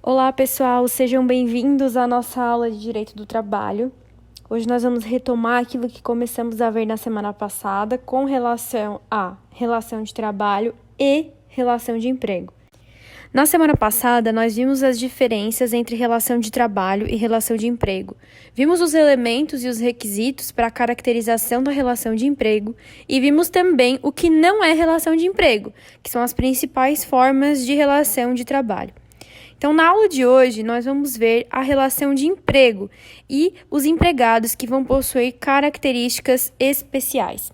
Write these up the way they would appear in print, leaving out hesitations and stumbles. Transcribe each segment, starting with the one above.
Olá, pessoal, sejam bem-vindos à nossa aula de Direito do Trabalho. Hoje nós vamos retomar aquilo que começamos a ver na semana passada com relação à relação de trabalho e relação de emprego. Na semana passada, nós vimos as diferenças entre relação de trabalho e relação de emprego. Vimos os elementos e os requisitos para a caracterização da relação de emprego e vimos também o que não é relação de emprego, que são as principais formas de relação de trabalho. Então, na aula de hoje, nós vamos ver a relação de emprego e os empregados que vão possuir características especiais.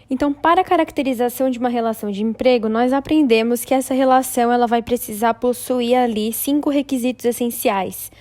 Então, para a caracterização de uma relação de emprego, nós aprendemos que essa relação ela vai precisar possuir ali 5 requisitos essenciais,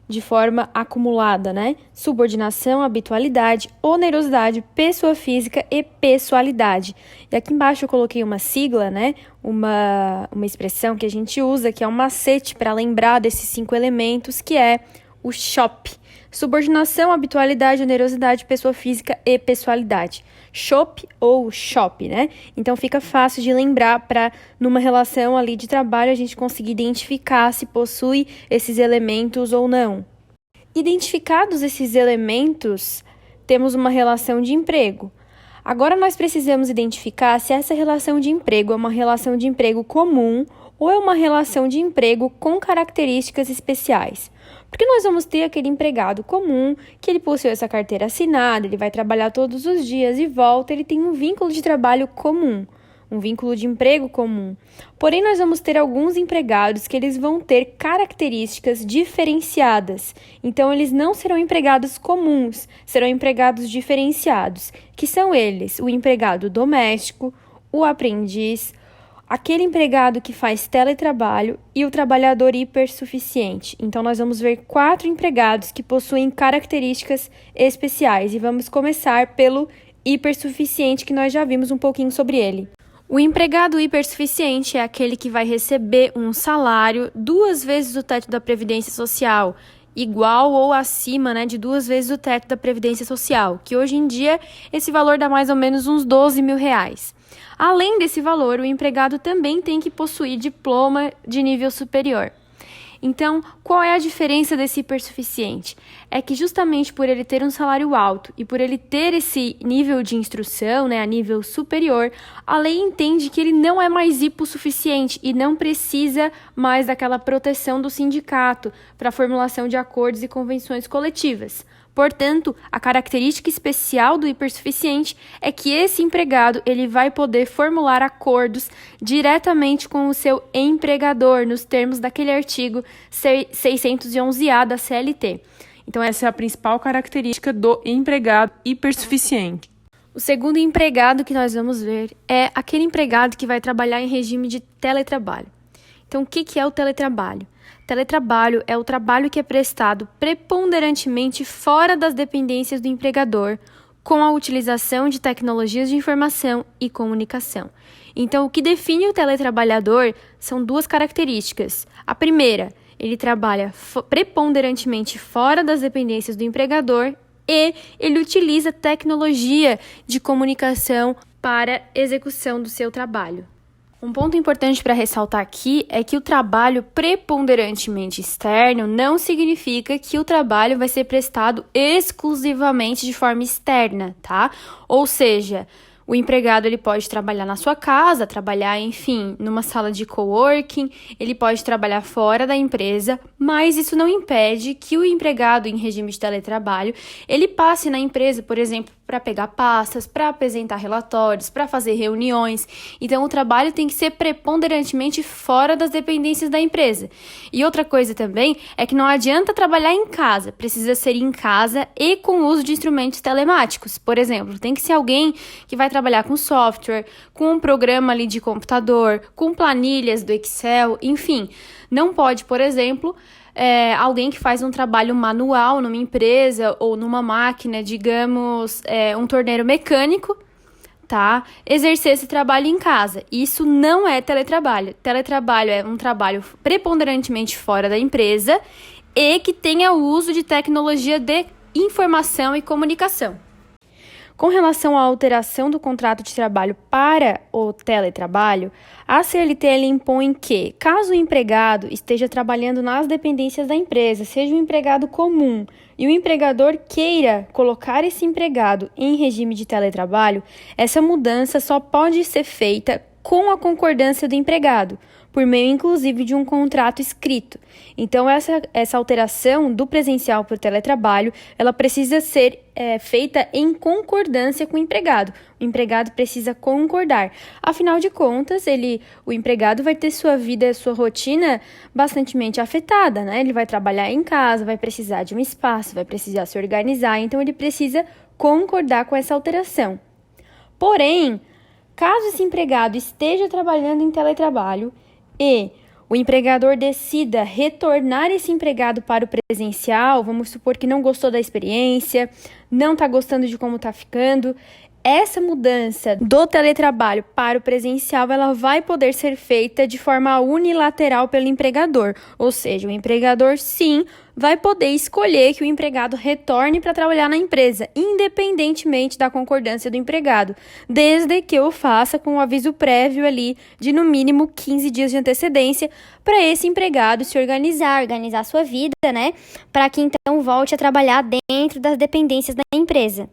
de forma acumulada, né? Subordinação, habitualidade, onerosidade, pessoa física e pessoalidade. E aqui embaixo eu coloquei uma sigla, né? Uma expressão que a gente usa, que é um macete para lembrar desses 5 elementos, que é o SHOP. Subordinação, habitualidade, onerosidade, pessoa física e pessoalidade. SHOP ou SHOP, né? Então fica fácil de lembrar para, numa relação ali de trabalho, a gente conseguir identificar se possui esses elementos ou não. Identificados esses elementos, temos uma relação de emprego. Agora nós precisamos identificar se essa relação de emprego é uma relação de emprego comum ou é uma relação de emprego com características especiais. Porque nós vamos ter aquele empregado comum, que ele possui essa carteira assinada, ele vai trabalhar todos os dias e volta, ele tem um vínculo de trabalho comum, um vínculo de emprego comum. Porém, nós vamos ter alguns empregados que eles vão ter características diferenciadas. Então, eles não serão empregados comuns, serão empregados diferenciados, que são eles, o empregado doméstico, o aprendiz, aquele empregado que faz teletrabalho e o trabalhador hipersuficiente. Então, nós vamos ver 4 empregados que possuem características especiais e vamos começar pelo hipersuficiente, que nós já vimos um pouquinho sobre ele. O empregado hipersuficiente é aquele que vai receber um salário 2 vezes o teto da Previdência Social, igual ou acima, né, de 2 vezes o teto da Previdência Social, que hoje em dia esse valor dá mais ou menos uns R$12.000. Além desse valor, o empregado também tem que possuir diploma de nível superior. Então, qual é a diferença desse hipersuficiente? É que justamente por ele ter um salário alto e por ele ter esse nível de instrução, né, a nível superior, a lei entende que ele não é mais hipossuficiente e não precisa mais daquela proteção do sindicato para a formulação de acordos e convenções coletivas. Portanto, a característica especial do hipersuficiente é que esse empregado ele vai poder formular acordos diretamente com o seu empregador, nos termos daquele artigo 611-A da CLT. Então, essa é a principal característica do empregado hipersuficiente. O segundo empregado que nós vamos ver é aquele empregado que vai trabalhar em regime de teletrabalho. Então, o que é o teletrabalho? Teletrabalho é o trabalho que é prestado preponderantemente fora das dependências do empregador, com a utilização de tecnologias de informação e comunicação. Então, o que define o teletrabalhador são 2 características. A primeira, ele trabalha preponderantemente fora das dependências do empregador e ele utiliza tecnologia de comunicação para execução do seu trabalho. Um ponto importante para ressaltar aqui é que o trabalho preponderantemente externo não significa que o trabalho vai ser prestado exclusivamente de forma externa, tá? Ou seja, o empregado ele pode trabalhar na sua casa, trabalhar, enfim, numa sala de coworking, ele pode trabalhar fora da empresa, mas isso não impede que o empregado em regime de teletrabalho, ele passe na empresa, por exemplo, para pegar pastas, para apresentar relatórios, para fazer reuniões. Então, o trabalho tem que ser preponderantemente fora das dependências da empresa. E outra coisa também é que não adianta trabalhar em casa, precisa ser em casa e com o uso de instrumentos telemáticos. Por exemplo, tem que ser alguém que vai trabalhar com software, com um programa ali de computador, com planilhas do Excel, enfim. Não pode, por exemplo, alguém que faz um trabalho manual numa empresa ou numa máquina, digamos, um torneiro mecânico, tá? Exercer esse trabalho em casa. Isso não é teletrabalho. Teletrabalho é um trabalho preponderantemente fora da empresa e que tenha o uso de tecnologia de informação e comunicação. Com relação à alteração do contrato de trabalho para o teletrabalho, a CLT ela impõe que, caso o empregado esteja trabalhando nas dependências da empresa, seja um empregado comum, e o empregador queira colocar esse empregado em regime de teletrabalho, essa mudança só pode ser feita com a concordância do empregado, por meio inclusive de um contrato escrito. Então, essa alteração do presencial para o teletrabalho, ela precisa ser feita em concordância com o empregado. O empregado precisa concordar. Afinal de contas, o empregado vai ter sua vida, sua rotina bastante afetada, né? Ele vai trabalhar em casa, vai precisar de um espaço, vai precisar se organizar, então ele precisa concordar com essa alteração. Porém, caso esse empregado esteja trabalhando em teletrabalho e o empregador decida retornar esse empregado para o presencial, vamos supor que não gostou da experiência, não está gostando de como está ficando, essa mudança do teletrabalho para o presencial, ela vai poder ser feita de forma unilateral pelo empregador. Ou seja, o empregador, sim, vai poder escolher que o empregado retorne para trabalhar na empresa, independentemente da concordância do empregado, desde que o faça com um aviso prévio ali de, no mínimo, 15 dias de antecedência, para esse empregado se organizar a sua vida, né? Para que, então, volte a trabalhar dentro das dependências da empresa.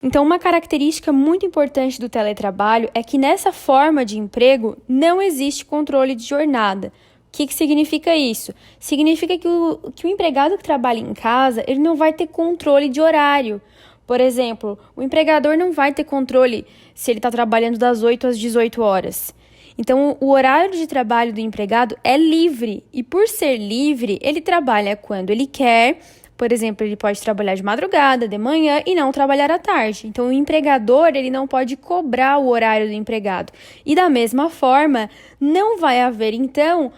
Então, uma característica muito importante do teletrabalho é que nessa forma de emprego não existe controle de jornada. O que significa isso? Significa que o empregado que trabalha em casa, ele não vai ter controle de horário. Por exemplo, o empregador não vai ter controle se ele está trabalhando das 8 às 18 horas. Então, o horário de trabalho do empregado é livre e, por ser livre, ele trabalha quando ele quer. Por exemplo, ele pode trabalhar de madrugada, de manhã e não trabalhar à tarde. Então, o empregador ele não pode cobrar o horário do empregado. E, da mesma forma, não vai haver, então,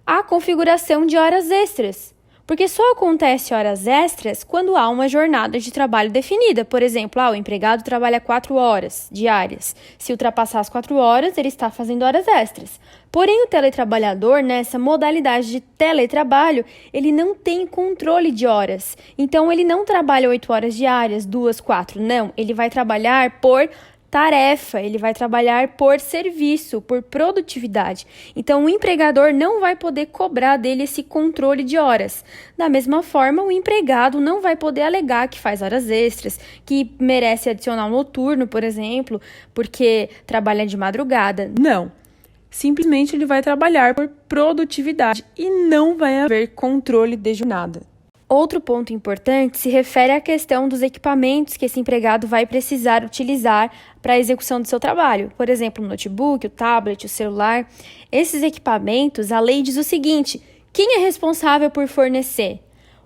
a configuração de horas extras. Porque só acontece horas extras quando há uma jornada de trabalho definida. Por exemplo, o empregado trabalha 4 horas diárias. Se ultrapassar as 4 horas, ele está fazendo horas extras. Porém, o teletrabalhador, nessa modalidade de teletrabalho, ele não tem controle de horas. Então, ele não trabalha 8 horas diárias, 2, 4. Não, ele vai trabalhar por tarefa, ele vai trabalhar por serviço, por produtividade. Então, o empregador não vai poder cobrar dele esse controle de horas. Da mesma forma, o empregado não vai poder alegar que faz horas extras, que merece adicional noturno, por exemplo, porque trabalha de madrugada. Não. Simplesmente ele vai trabalhar por produtividade e não vai haver controle de jornada. Outro ponto importante se refere à questão dos equipamentos que esse empregado vai precisar utilizar para a execução do seu trabalho. Por exemplo, o notebook, o tablet, o celular. Esses equipamentos, a lei diz o seguinte: quem é responsável por fornecer?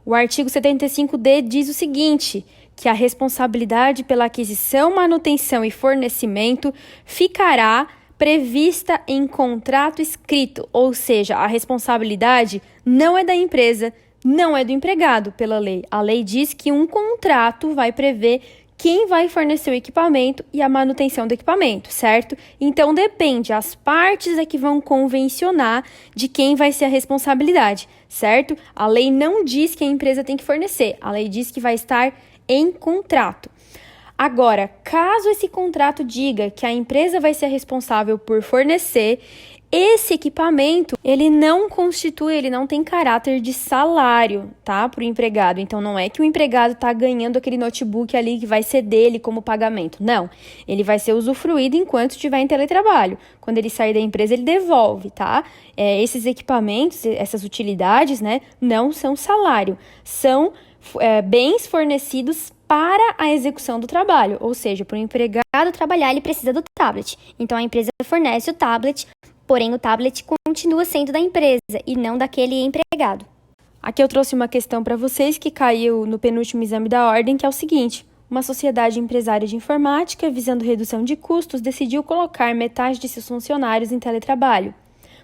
O artigo 75D diz o seguinte, que a responsabilidade pela aquisição, manutenção e fornecimento ficará prevista em contrato escrito, ou seja, a responsabilidade não é da empresa, não é do empregado pela lei. A lei diz que um contrato vai prever quem vai fornecer o equipamento e a manutenção do equipamento, certo? Então, depende, as partes é que vão convencionar de quem vai ser a responsabilidade, certo? A lei não diz que a empresa tem que fornecer, a lei diz que vai estar em contrato. Agora, caso esse contrato diga que a empresa vai ser responsável por fornecer, esse equipamento, ele não tem caráter de salário, tá, para o empregado. Então, não é que o empregado está ganhando aquele notebook ali que vai ser dele como pagamento. Não, ele vai ser usufruído enquanto estiver em teletrabalho. Quando ele sair da empresa, ele devolve, tá? Esses equipamentos, essas utilidades, né, não são salário, são bens fornecidos para a execução do trabalho. Ou seja, para o empregado trabalhar, ele precisa do tablet. Então, a empresa fornece o tablet, porém, o tablet continua sendo da empresa e não daquele empregado. Aqui eu trouxe uma questão para vocês que caiu no penúltimo exame da ordem, que é o seguinte: uma sociedade empresária de informática, visando redução de custos, decidiu colocar metade de seus funcionários em teletrabalho,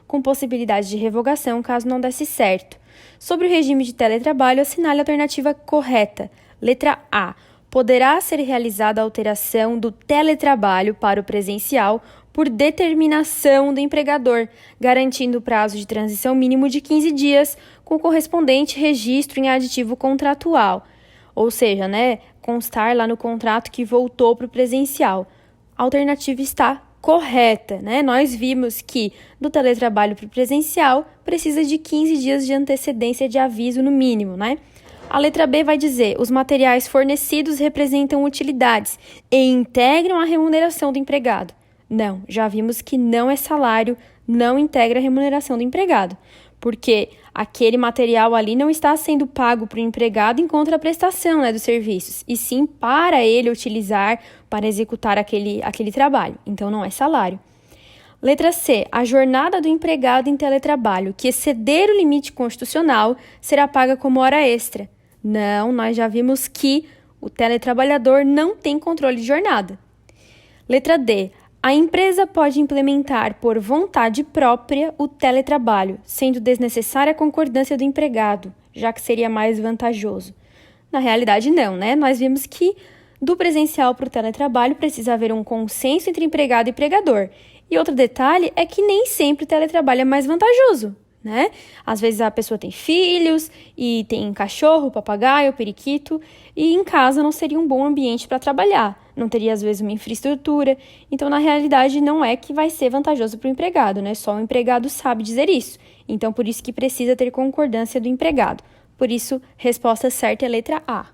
com possibilidade de revogação caso não desse certo. Sobre o regime de teletrabalho, assinale a alternativa correta. Letra A. Poderá ser realizada a alteração do teletrabalho para o presencial por determinação do empregador, garantindo o prazo de transição mínimo de 15 dias, com correspondente registro em aditivo contratual. Ou seja, né, constar lá no contrato que voltou para o presencial. A alternativa está correta, né? Nós vimos que do teletrabalho para o presencial precisa de 15 dias de antecedência de aviso no mínimo, né? A letra B vai dizer: os materiais fornecidos representam utilidades e integram a remuneração do empregado. Não, já vimos que não é salário, não integra a remuneração do empregado, porque aquele material ali não está sendo pago para o empregado em contraprestação, né, dos serviços, e sim para ele utilizar para executar aquele trabalho. Então, não é salário. Letra C. A jornada do empregado em teletrabalho que exceder o limite constitucional será paga como hora extra. Não, nós já vimos que o teletrabalhador não tem controle de jornada. Letra D. A empresa pode implementar por vontade própria o teletrabalho, sendo desnecessária a concordância do empregado, já que seria mais vantajoso. Na realidade, não, né? Nós vimos que do presencial para o teletrabalho precisa haver um consenso entre empregado e empregador. E outro detalhe é que nem sempre o teletrabalho é mais vantajoso, né? Às vezes a pessoa tem filhos e tem cachorro, papagaio, periquito, e em casa não seria um bom ambiente para trabalhar. Não teria, às vezes, uma infraestrutura. Então, na realidade, não é que vai ser vantajoso para o empregado, né? Só o empregado sabe dizer isso. Então, por isso que precisa ter concordância do empregado. Por isso, resposta certa é a letra A.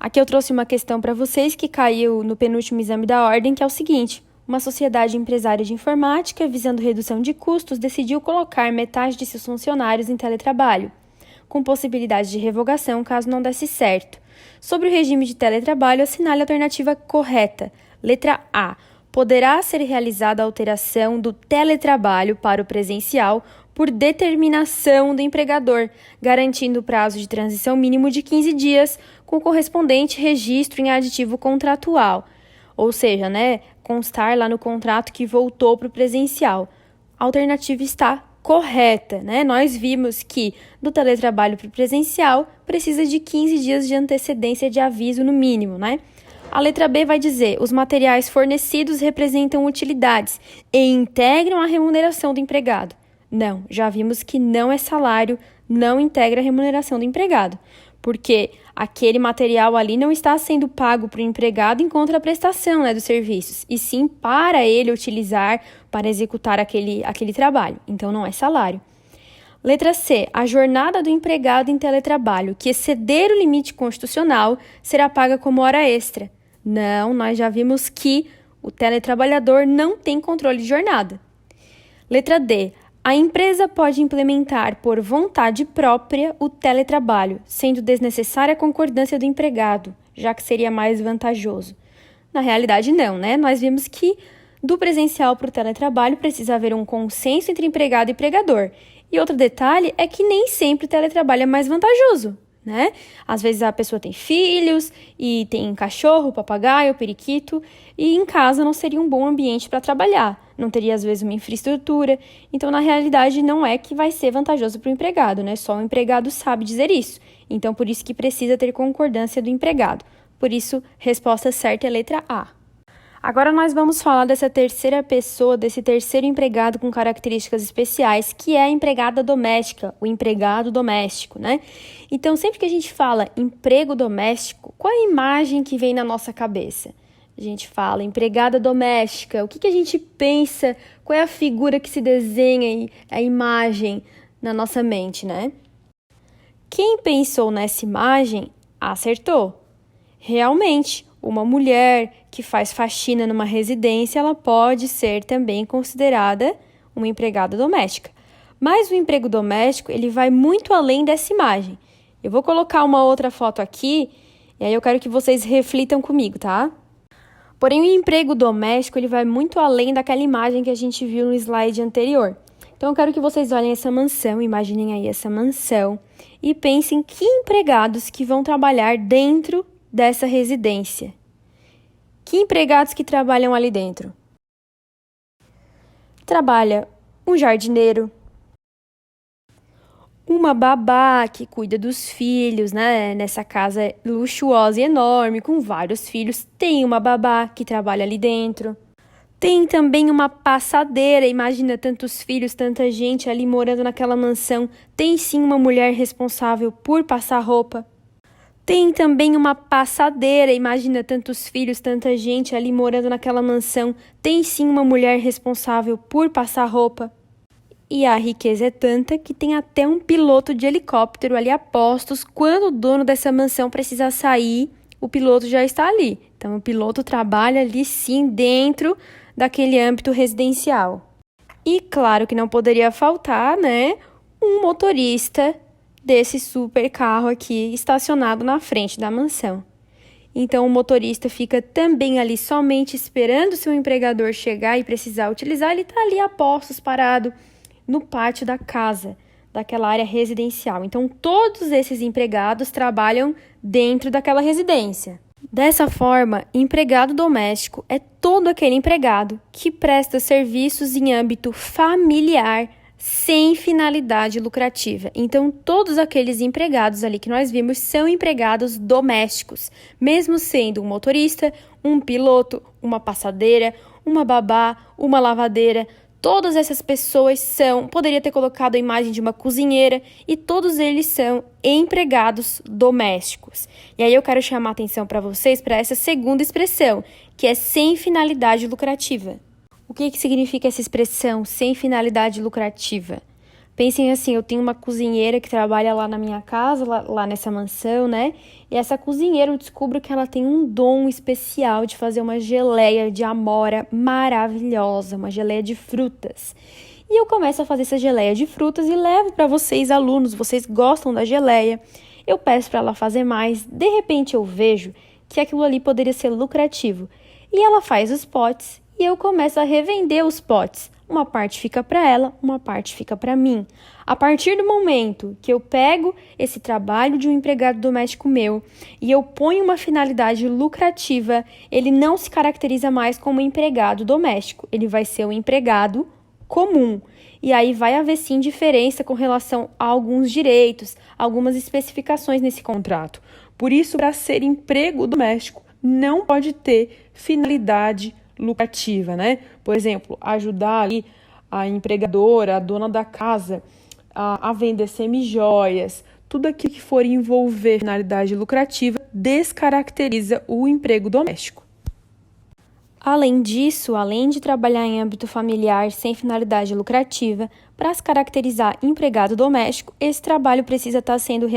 Aqui eu trouxe uma questão para vocês que caiu no penúltimo exame da ordem, que é o seguinte: uma sociedade empresária de informática, visando redução de custos, decidiu colocar metade de seus funcionários em teletrabalho, com possibilidade de revogação caso não desse certo. Sobre o regime de teletrabalho, assinale a alternativa correta. Letra A. Poderá ser realizada a alteração do teletrabalho para o presencial por determinação do empregador, garantindo o prazo de transição mínimo de 15 dias, com correspondente registro em aditivo contratual. Ou seja, né, constar lá no contrato que voltou para o presencial. A alternativa está correta, né? Nós vimos que do teletrabalho para o presencial precisa de 15 dias de antecedência de aviso no mínimo, né? A letra B vai dizer: os materiais fornecidos representam utilidades e integram a remuneração do empregado. Não, já vimos que não é salário, não integra a remuneração do empregado, porque aquele material ali não está sendo pago para o empregado em contraprestação, né, dos serviços, e sim para ele utilizar para executar aquele trabalho. Então, não é salário. Letra C. A jornada do empregado em teletrabalho que exceder o limite constitucional será paga como hora extra. Não, nós já vimos que o teletrabalhador não tem controle de jornada. Letra D. A empresa pode implementar por vontade própria o teletrabalho, sendo desnecessária a concordância do empregado, já que seria mais vantajoso. Na realidade, não, né? Nós vimos que do presencial para o teletrabalho precisa haver um consenso entre empregado e empregador. E outro detalhe é que nem sempre o teletrabalho é mais vantajoso, né? Às vezes a pessoa tem filhos e tem cachorro, papagaio, periquito, e em casa não seria um bom ambiente para trabalhar. Não teria, às vezes, uma infraestrutura. Então, na realidade, não é que vai ser vantajoso para o empregado, né? Só o empregado sabe dizer isso. Então, por isso que precisa ter concordância do empregado. Por isso, resposta certa é a letra A. Agora nós vamos falar dessa terceira pessoa, desse terceiro empregado com características especiais, que é a empregada doméstica, o empregado doméstico, né? Então, sempre que a gente fala emprego doméstico, qual é a imagem que vem na nossa cabeça? A gente fala empregada doméstica, o que a gente pensa, qual é a figura que se desenha, a imagem na nossa mente, né? Quem pensou nessa imagem acertou. Realmente, uma mulher que faz faxina numa residência, ela pode ser também considerada uma empregada doméstica. Mas o emprego doméstico, ele vai muito além dessa imagem. Eu vou colocar uma outra foto aqui, e aí eu quero que vocês reflitam comigo, tá? Porém, o emprego doméstico, ele vai muito além daquela imagem que a gente viu no slide anterior. Então, eu quero que vocês olhem essa mansão, imaginem aí essa mansão, e pensem que empregados que vão trabalhar dentro dessa residência. Que empregados que trabalham ali dentro? Trabalha um jardineiro, uma babá que cuida dos filhos, né? Nessa casa luxuosa e enorme, com vários filhos, tem uma babá que trabalha ali dentro. Tem também uma passadeira, imagina tantos filhos, tanta gente ali morando naquela mansão. Tem sim uma mulher responsável por passar roupa. Tem também uma passadeira, imagina tantos filhos, tanta gente ali morando naquela mansão. Tem sim uma mulher responsável por passar roupa. E a riqueza é tanta que tem até um piloto de helicóptero ali a postos. Quando o dono dessa mansão precisa sair, o piloto já está ali. Então, o piloto trabalha ali sim dentro daquele âmbito residencial. E claro que não poderia faltar, né, um motorista desse super carro aqui estacionado na frente da mansão. Então, o motorista fica também ali somente esperando seu empregador chegar e precisar utilizar. Ele está ali a postos, parado no pátio da casa, daquela área residencial. Então, todos esses empregados trabalham dentro daquela residência. Dessa forma, empregado doméstico é todo aquele empregado que presta serviços em âmbito familiar sem finalidade lucrativa. Então, todos aqueles empregados ali que nós vimos são empregados domésticos, mesmo sendo um motorista, um piloto, uma passadeira, uma babá, uma lavadeira. Todas essas pessoas poderia ter colocado a imagem de uma cozinheira, e todos eles são empregados domésticos. E aí eu quero chamar a atenção para vocês para essa segunda expressão, que é sem finalidade lucrativa. O que significa essa expressão, sem finalidade lucrativa? Pensem assim, eu tenho uma cozinheira que trabalha lá na minha casa, lá nessa mansão, né? E essa cozinheira, eu descubro que ela tem um dom especial de fazer uma geleia de amora maravilhosa, uma geleia de frutas. E eu começo a fazer essa geleia de frutas e levo para vocês, alunos, vocês gostam da geleia. Eu peço para ela fazer mais, de repente eu vejo que aquilo ali poderia ser lucrativo. E ela faz os potes e eu começo a revender os potes. Uma parte fica para ela, uma parte fica para mim. A partir do momento que eu pego esse trabalho de um empregado doméstico meu e eu ponho uma finalidade lucrativa, ele não se caracteriza mais como empregado doméstico, ele vai ser um empregado comum. E aí vai haver sim diferença com relação a alguns direitos, algumas especificações nesse contrato. Por isso, para ser emprego doméstico, não pode ter finalidade lucrativa, né? Por exemplo, ajudar ali a empregadora, a dona da casa, a vender semijoias, tudo aquilo que for envolver finalidade lucrativa descaracteriza o emprego doméstico. Além disso, além de trabalhar em âmbito familiar sem finalidade lucrativa, para se caracterizar empregado doméstico, esse trabalho precisa estar sendo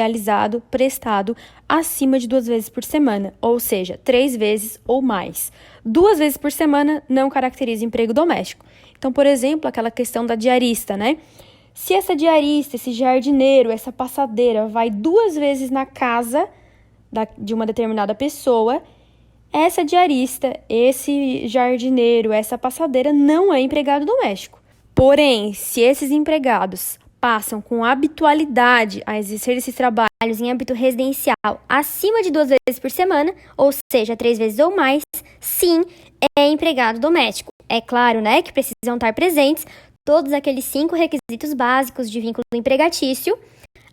prestado acima de 2 vezes por semana, ou seja, 3 vezes ou mais. 2 vezes por semana não caracteriza emprego doméstico. Então, por exemplo, aquela questão da diarista, né? Se essa diarista, esse jardineiro, essa passadeira vai 2 vezes na casa de uma determinada pessoa, essa diarista, esse jardineiro, essa passadeira não é empregado doméstico. Porém, se esses empregados passam com habitualidade a exercer esses trabalhos em âmbito residencial acima de 2 vezes por semana, ou seja, 3 vezes ou mais, sim, é empregado doméstico. É claro, né, que precisam estar presentes todos aqueles 5 requisitos básicos de vínculo empregatício,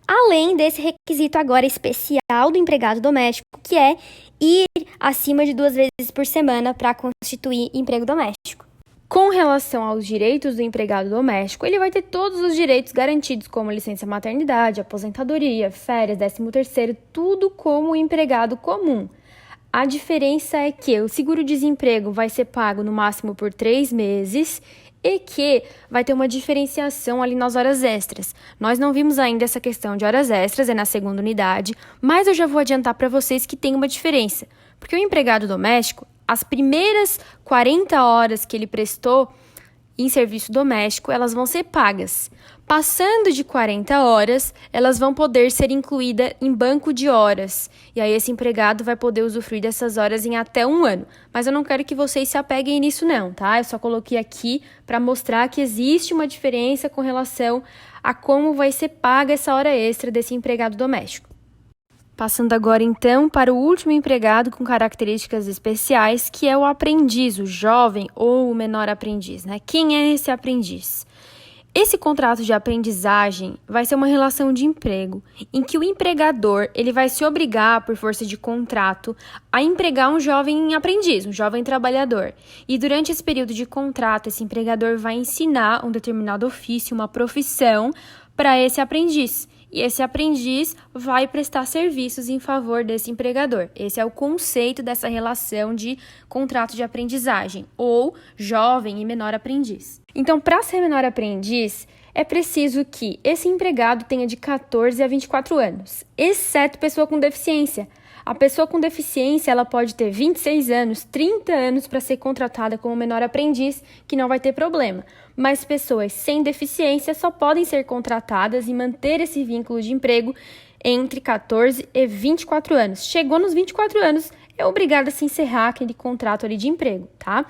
além desse requisito agora especial do empregado doméstico, que é ir acima de 2 vezes por semana para constituir emprego doméstico. Com relação aos direitos do empregado doméstico, ele vai ter todos os direitos garantidos, como licença maternidade, aposentadoria, férias, 13º, tudo como o empregado comum. A diferença é que o seguro-desemprego vai ser pago no máximo por 3 meses e que vai ter uma diferenciação ali nas horas extras. Nós não vimos ainda essa questão de horas extras, é na segunda unidade, mas eu já vou adiantar para vocês que tem uma diferença, porque o empregado doméstico, as primeiras 40 horas que ele prestou em serviço doméstico, elas vão ser pagas. Passando de 40 horas, elas vão poder ser incluídas em banco de horas. E aí esse empregado vai poder usufruir dessas horas em até 1 ano. Mas eu não quero que vocês se apeguem nisso não, tá? Eu só coloquei aqui para mostrar que existe uma diferença com relação a como vai ser paga essa hora extra desse empregado doméstico. Passando agora, então, para o último empregado com características especiais, que é o aprendiz, o jovem ou o menor aprendiz, né? Quem é esse aprendiz? Esse contrato de aprendizagem vai ser uma relação de emprego, em que o empregador ele vai se obrigar, por força de contrato, a empregar um jovem aprendiz, um jovem trabalhador. E durante esse período de contrato, esse empregador vai ensinar um determinado ofício, uma profissão, para esse aprendiz. e esse aprendiz vai prestar serviços em favor desse empregador. Esse é o conceito dessa relação de contrato de aprendizagem, ou jovem e menor aprendiz. Então, para ser menor aprendiz, é preciso que esse empregado tenha de 14 a 24 anos, exceto pessoa com deficiência. A pessoa com deficiência, ela pode ter 26 anos, 30 anos para ser contratada como menor aprendiz, que não vai ter problema. Mas pessoas sem deficiência só podem ser contratadas e manter esse vínculo de emprego entre 14 e 24 anos. Chegou nos 24 anos, é obrigado a se encerrar aquele contrato ali de emprego, tá?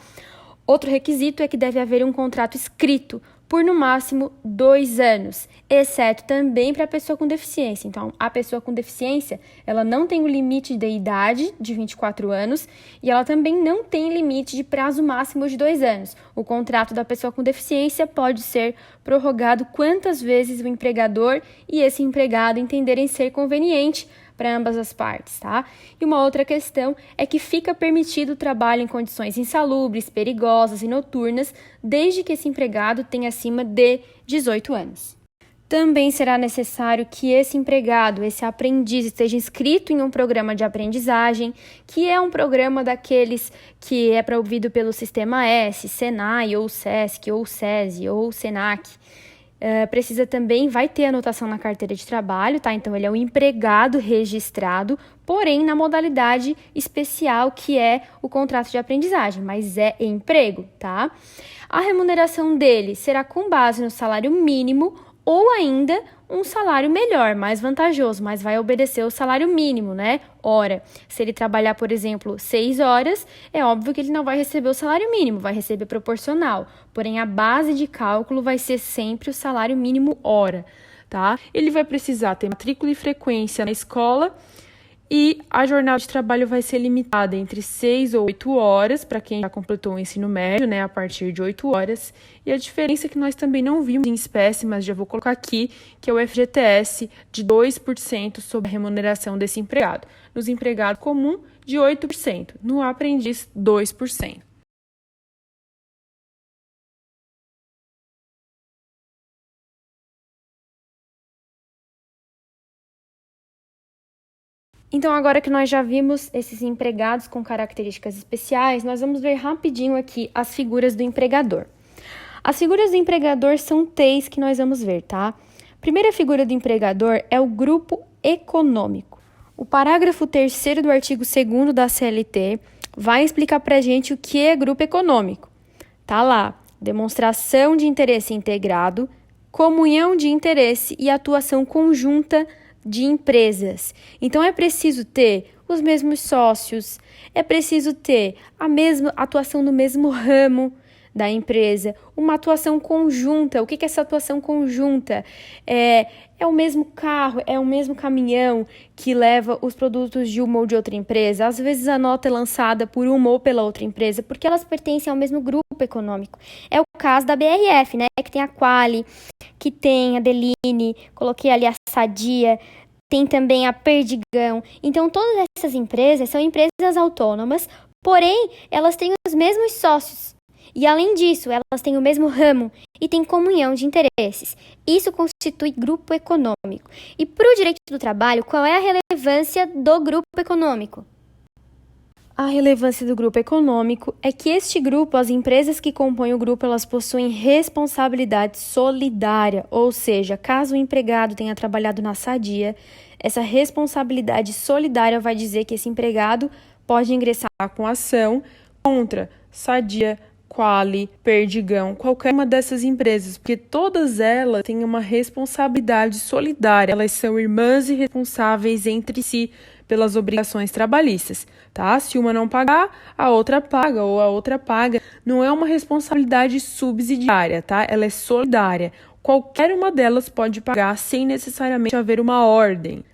Outro requisito é que deve haver um contrato escrito por no máximo 2 anos, exceto também para a pessoa com deficiência. Então, a pessoa com deficiência, ela não tem o limite de idade de 24 anos e ela também não tem limite de prazo máximo de 2 anos. O contrato da pessoa com deficiência pode ser prorrogado quantas vezes o empregador e esse empregado entenderem ser conveniente para ambas as partes, tá? E uma outra questão é que fica permitido o trabalho em condições insalubres, perigosas e noturnas, desde que esse empregado tenha acima de 18 anos. Também será necessário que esse empregado, esse aprendiz, esteja inscrito em um programa de aprendizagem, que é um programa daqueles que é promovido pelo Sistema S, Senai, ou SESC, ou SESI, ou SENAC. Precisa também, vai ter anotação na carteira de trabalho, tá? Então, ele é um empregado registrado, porém na modalidade especial que é o contrato de aprendizagem, mas é emprego, tá? A remuneração dele será com base no salário mínimo ou ainda um salário melhor, mais vantajoso, mas vai obedecer o salário mínimo, né? Ora, se ele trabalhar, por exemplo, 6 horas, é óbvio que ele não vai receber o salário mínimo, vai receber proporcional. Porém, a base de cálculo vai ser sempre o salário mínimo hora, tá? Ele vai precisar ter matrícula e frequência na escola e a jornada de trabalho vai ser limitada entre 6 ou 8 horas, para quem já completou o ensino médio, né, a partir de 8 horas. E a diferença que nós também não vimos em espécie, mas já vou colocar aqui, que é o FGTS de 2% sobre a remuneração desse empregado. Nos empregados comum, de 8%. No aprendiz, 2%. Então, agora que nós já vimos esses empregados com características especiais, nós vamos ver rapidinho aqui as figuras do empregador. As figuras do empregador são 3 que nós vamos ver, tá? A primeira figura do empregador é o grupo econômico. O parágrafo 3º do artigo 2º da CLT vai explicar pra gente o que é grupo econômico. Tá lá, demonstração de interesse integrado, comunhão de interesse e atuação conjunta de empresas. Então, é preciso ter os mesmos sócios, é preciso ter a mesma atuação no mesmo ramo da empresa, uma atuação conjunta. O que é essa atuação conjunta? É o mesmo carro, é o mesmo caminhão que leva os produtos de uma ou de outra empresa. Às vezes a nota é lançada por uma ou pela outra empresa, porque elas pertencem ao mesmo grupo econômico. É o caso da BRF, né? Que tem a Quali, que tem a Deline, coloquei ali a Sadia, tem também a Perdigão. Então, todas essas empresas são empresas autônomas, porém, elas têm os mesmos sócios. E, além disso, elas têm o mesmo ramo e têm comunhão de interesses. Isso constitui grupo econômico. E, para o direito do trabalho, qual é a relevância do grupo econômico? A relevância do grupo econômico é que este grupo, as empresas que compõem o grupo, elas possuem responsabilidade solidária, ou seja, caso o empregado tenha trabalhado na Sadia, essa responsabilidade solidária vai dizer que esse empregado pode ingressar com ação contra Sadia, Quali, Perdigão, qualquer uma dessas empresas, porque todas elas têm uma responsabilidade solidária, elas são irmãs e responsáveis entre si pelas obrigações trabalhistas, tá? Se uma não pagar, a outra paga, ou a outra paga. Não é uma responsabilidade subsidiária, tá? Ela é solidária. Qualquer uma delas pode pagar sem necessariamente haver uma ordem.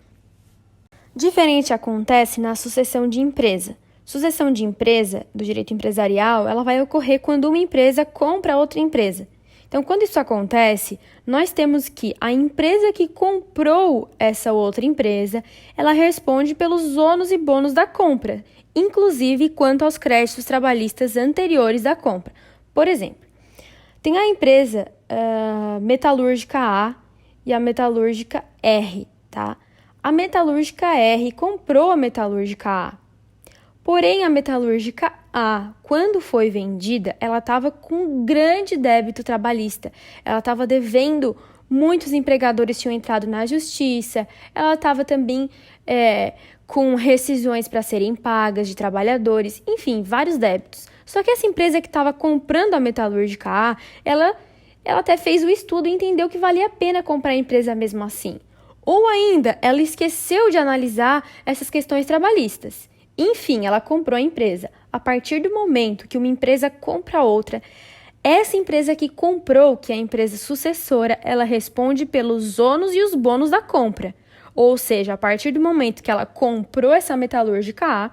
Diferente acontece na sucessão de empresa. Sucessão de empresa, do direito empresarial, ela vai ocorrer quando uma empresa compra outra empresa. Então, quando isso acontece, nós temos que a empresa que comprou essa outra empresa, ela responde pelos ônus e bônus da compra, inclusive quanto aos créditos trabalhistas anteriores da compra. Por exemplo, tem a empresa metalúrgica A e a metalúrgica R, tá? A metalúrgica R comprou a metalúrgica A. Porém, a metalúrgica A, quando foi vendida, ela estava com um grande débito trabalhista. Ela estava devendo, muitos empregadores tinham entrado na justiça, ela estava também com rescisões para serem pagas de trabalhadores, enfim, vários débitos. Só que essa empresa que estava comprando a metalúrgica A, ela até fez o estudo e entendeu que valia a pena comprar a empresa mesmo assim. Ou ainda, ela esqueceu de analisar essas questões trabalhistas. Enfim, ela comprou a empresa. A partir do momento que uma empresa compra outra, essa empresa que comprou, que é a empresa sucessora, ela responde pelos ônus e os bônus da compra. Ou seja, a partir do momento que ela comprou essa metalúrgica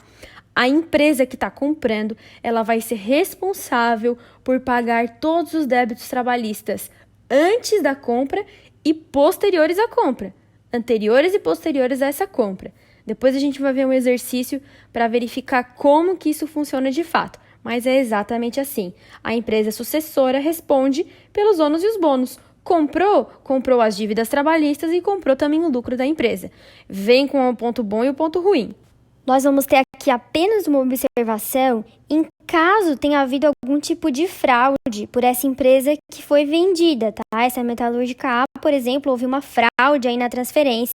a empresa que está comprando, ela vai ser responsável por pagar todos os débitos trabalhistas antes da compra e posteriores à compra. Anteriores e posteriores a essa compra. Depois a gente vai ver um exercício para verificar como que isso funciona de fato. Mas é exatamente assim. A empresa sucessora responde pelos ônus e os bônus. Comprou as dívidas trabalhistas e comprou também o lucro da empresa. Vem com o ponto bom e o ponto ruim. Nós vamos ter aqui apenas uma observação em caso tenha havido algum tipo de fraude por essa empresa que foi vendida, tá? Essa metalúrgica A, por exemplo, houve uma fraude aí na transferência,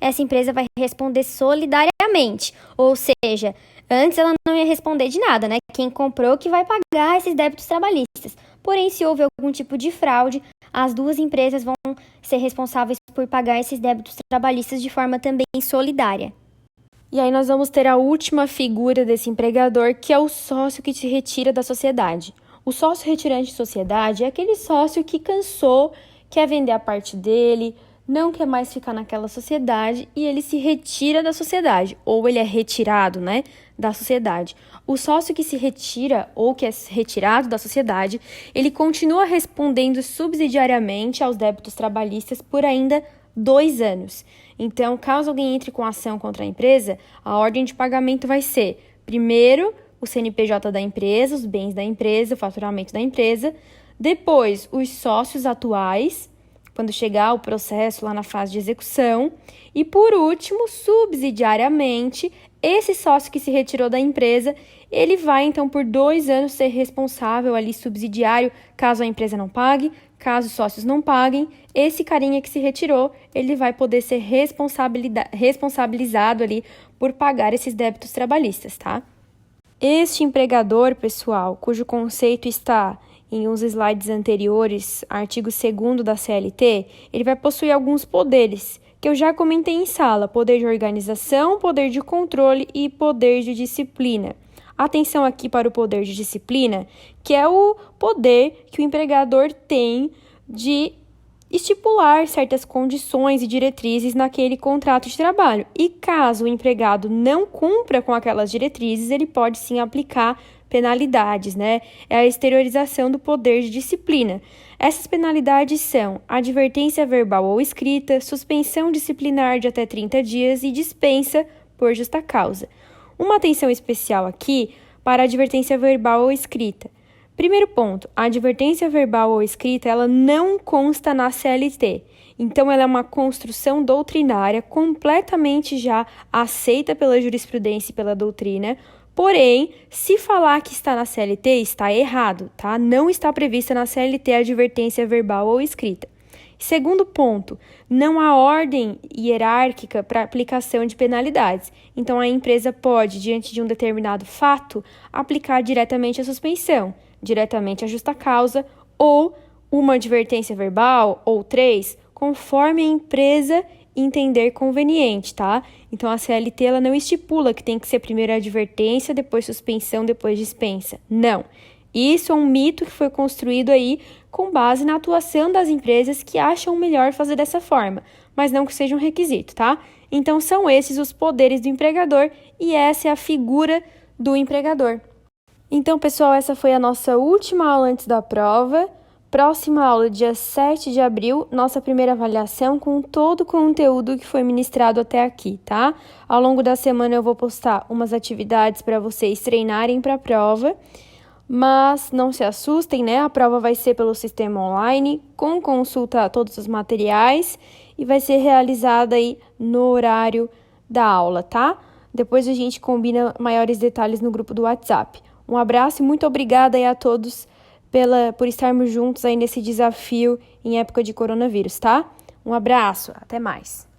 essa empresa vai responder solidariamente, ou seja, antes ela não ia responder de nada, né? Quem comprou que vai pagar esses débitos trabalhistas. Porém, se houve algum tipo de fraude, as duas empresas vão ser responsáveis por pagar esses débitos trabalhistas de forma também solidária. E aí nós vamos ter a última figura desse empregador, que é o sócio que se retira da sociedade. O sócio retirante de sociedade é aquele sócio que cansou, quer vender a parte dele, não quer mais ficar naquela sociedade e ele se retira da sociedade, ou ele é retirado, da sociedade. O sócio que se retira ou que é retirado da sociedade, ele continua respondendo subsidiariamente aos débitos trabalhistas por ainda 2 anos. Então, caso alguém entre com ação contra a empresa, a ordem de pagamento vai ser, primeiro, o CNPJ da empresa, os bens da empresa, o faturamento da empresa, depois, os sócios atuais, quando chegar o processo lá na fase de execução, e por último, subsidiariamente, esse sócio que se retirou da empresa, ele vai, então, por 2 anos ser responsável ali, subsidiário, caso a empresa não pague. Caso os sócios não paguem, esse carinha que se retirou, ele vai poder ser responsabilizado ali por pagar esses débitos trabalhistas, tá? Este empregador, pessoal, cujo conceito está em uns slides anteriores, artigo 2º da CLT, ele vai possuir alguns poderes, que eu já comentei em sala: poder de organização, poder de controle e poder de disciplina. Atenção aqui para o poder de disciplina, que é o poder que o empregador tem de estipular certas condições e diretrizes naquele contrato de trabalho. E caso o empregado não cumpra com aquelas diretrizes, ele pode sim aplicar penalidades, É a exteriorização do poder de disciplina. Essas penalidades são advertência verbal ou escrita, suspensão disciplinar de até 30 dias e dispensa por justa causa. Uma atenção especial aqui para a advertência verbal ou escrita. Primeiro ponto, a advertência verbal ou escrita, ela não consta na CLT. Então, ela é uma construção doutrinária completamente já aceita pela jurisprudência e pela doutrina. Porém, se falar que está na CLT, está errado, tá? Não está prevista na CLT a advertência verbal ou escrita. Segundo ponto, não há ordem hierárquica para aplicação de penalidades. Então, a empresa pode, diante de um determinado fato, aplicar diretamente a suspensão, diretamente a justa causa, ou uma advertência verbal, ou 3, conforme a empresa entender conveniente, tá? Então, a CLT ela não estipula que tem que ser primeiro a advertência, depois suspensão, depois dispensa. Não. Isso é um mito que foi construído aí com base na atuação das empresas que acham melhor fazer dessa forma, mas não que seja um requisito, tá? Então, são esses os poderes do empregador e essa é a figura do empregador. Então, pessoal, essa foi a nossa última aula antes da prova. Próxima aula, dia 7 de abril, nossa primeira avaliação com todo o conteúdo que foi ministrado até aqui, tá? Ao longo da semana eu vou postar umas atividades para vocês treinarem para a prova. Mas não se assustem, né? A prova vai ser pelo sistema online, com consulta a todos os materiais e vai ser realizada aí no horário da aula, tá? Depois a gente combina maiores detalhes no grupo do WhatsApp. Um abraço e muito obrigada aí a todos por estarmos juntos aí nesse desafio em época de coronavírus, tá? Um abraço, até mais.